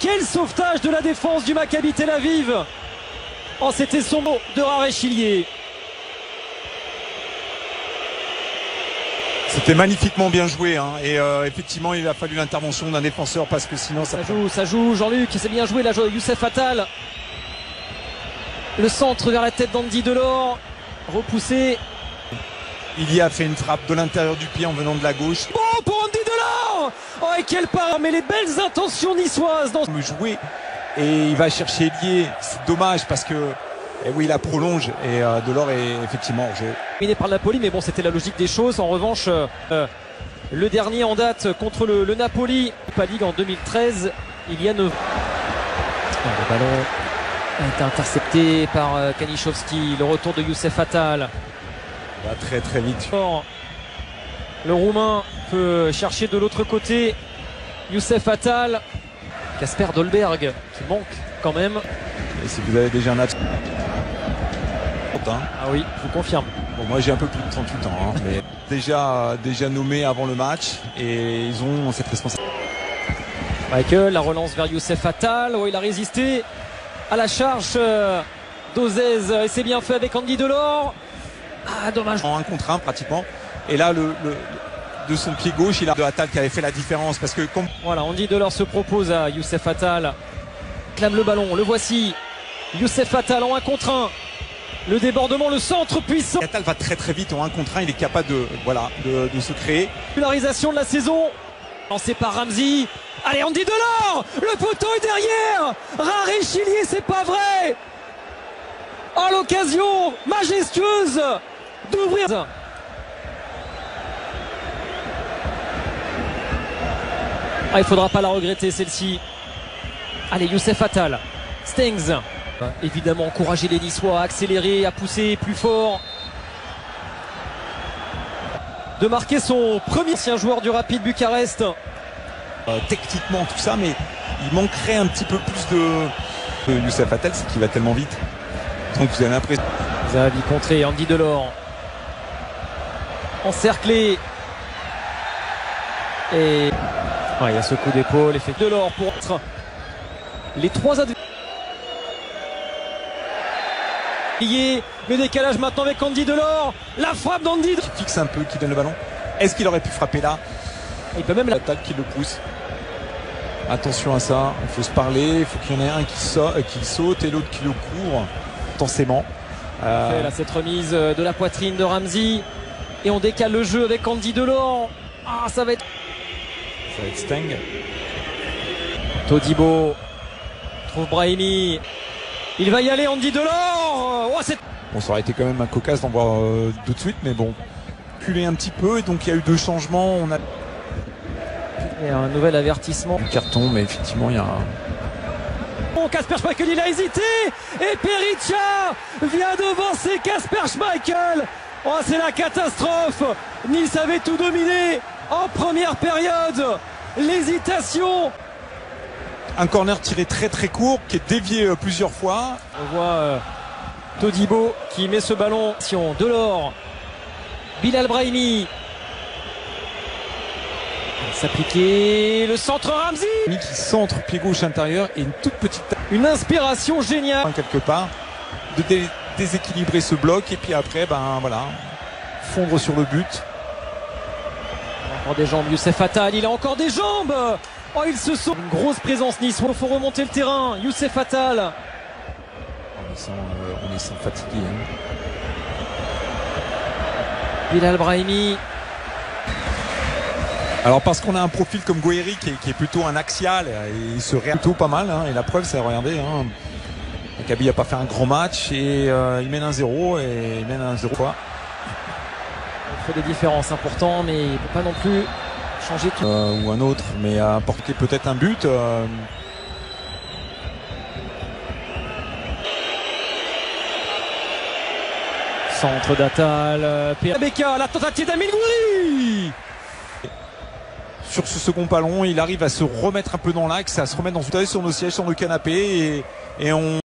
quel sauvetage de la défense du Maccabi Tel Aviv. Oh, c'était son mot de Rarechilier. C'était magnifiquement bien joué, hein. Et effectivement il a fallu l'intervention d'un défenseur parce que sinon ça joue Jean-Luc, c'est bien joué là, Youssef Attal. Le centre vers la tête d'Andy Delors, repoussé. Il y a fait une frappe de l'intérieur du pied en venant de la gauche. Bon pour Andy Delors. Oh, et quel part, mais les belles intentions niçoises dans me jouer et il va chercher Lié, c'est dommage parce que oui, il la prolonge et Delors est effectivement hors jeu. Terminé par le Napoli, mais bon, c'était la logique des choses. En revanche, le dernier en date contre le Napoli, Europa League en 2013, il y a 9 ans. Le ballon a été intercepté par Kaniszewski. Le retour de Youssef Attal. Il va très très vite. Le Roumain peut chercher de l'autre côté. Youssef Attal. Kasper Dolberg qui manque quand même. Et si vous avez déjà un absent. Ah oui, je vous confirme. Bon, moi j'ai un peu plus de 38 ans, hein, mais déjà nommé avant le match et ils ont cette responsabilité. Michael, la relance vers Youssef Attal. Oh, il a résisté à la charge d'Ozez et c'est bien fait avec Andy Delors. Ah, dommage. En 1 contre 1 pratiquement. Et là, de son pied gauche, il a de Attal qui avait fait la différence parce que comme... Voilà, Andy Delors se propose à Youssef Attal. Clame le ballon, le voici. Youssef Attal en 1 contre 1. Le débordement, le centre puissant. Attal va très très vite en 1 contre 1, il est capable de se créer. Popularisation de la saison. Lancé par Ramzi. Allez, Andy Delors. Le poteau est derrière. Rarechilier, c'est pas vrai. Oh, l'occasion majestueuse d'ouvrir. Ah, il faudra pas la regretter celle-ci. Allez, Youssef Attal. Stengs. Évidemment, encourager les Niçois à accélérer, à pousser plus fort. De marquer son premier ancien joueur du Rapid Bucarest. Techniquement tout ça, mais il manquerait un petit peu plus de Youssef Attal, c'est qu'il va tellement vite. Donc vous avez l'impression. Zahavi contré, Andy Delors. Encerclé. Et il y a ce coup d'épaule, effet Delors pour être les 3 adversaires. Le décalage maintenant avec Andy Delors. La frappe d'Andy. Qui fixe un peu, qui donne le ballon. Est-ce qu'il aurait pu frapper là? Il peut même la Attal qui le pousse. Attention à ça, il faut se parler, il faut qu'il y en ait un qui saute et l'autre qui le court intensément. Là, cette remise de la poitrine de Ramzi. Et on décale le jeu avec Andy Delors. Ah, ça va être Steng. Todibo trouve Brahimi. Il va y aller, Andy Delors. Oh, bon, ça aurait été quand même un cocasse d'en voir tout de suite, mais bon, culé un petit peu et donc il y a eu 2 changements. On a et un nouvel avertissement. Un carton, mais effectivement il y a un... Bon, Kasper Schmeichel, il a hésité et Perica vient devancer Kasper Schmeichel. Oh, c'est la catastrophe. Nice avait tout dominé en première période. L'hésitation. Un corner tiré très très court qui est dévié plusieurs fois. On voit Todibo qui met ce ballon. Delors, Bilal Brahimi. S'appliquer le centre Ramzi. Qui centre pied gauche intérieur et une toute petite... Une inspiration géniale. Quelque part, de déséquilibrer ce bloc et puis après, fondre sur le but. Encore des jambes, Youssef Attal, il a encore des jambes. Oh, il se sauve. Une grosse présence Nice. Il faut remonter le terrain. Youssef Attal. On est sans fatigué. Hein. Bilal Brahimi. Alors parce qu'on a un profil comme Guéry qui est plutôt un axial, et il se réagit plutôt pas mal. Hein, et la preuve, c'est regardez. Hein, Maccabi n'a pas fait un grand match et il mène 1-0 et il mène 1-0 fois. Il fait des différences importantes, mais il ne peut pas non plus changer tout. Ou un autre, mais apporter peut-être un but. Centre d'Attal. Beka, la tentative d'Amine Gouiri. Sur ce second ballon, il arrive à se remettre un peu dans l'axe, à se remettre sur nos sièges, sur le canapé et on